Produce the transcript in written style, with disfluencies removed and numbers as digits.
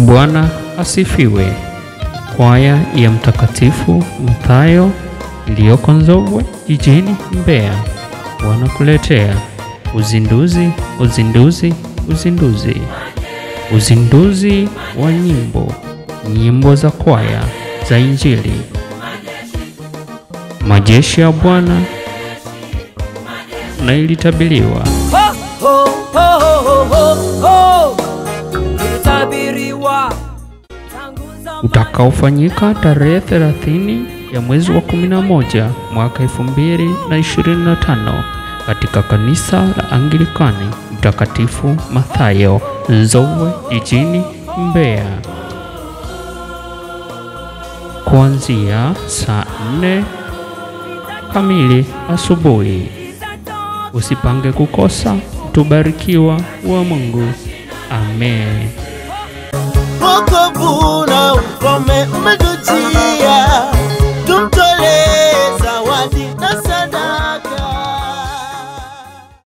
Bwana asifiwe. Kwaya ya Mtakatifu Mathayo iliyoko Nzovwe jijini Mbeya wanakuletea uzinduzi wa nyimbo za kwaya za Injili. Majeshi ya Bwana na ilitabiliwa utakaofanyika tarehe 30 ya mwezi wa 11 mwaka 2025 katika kanisa la Anglikani Mtakatifu Mathayo Nzovwe jijini Mbeya, kuanzia saa 4 kamili asubuhi. Usipange kukosa, tubarikiwa wa Mungu. Amen. Wokovu na ukome umetujia.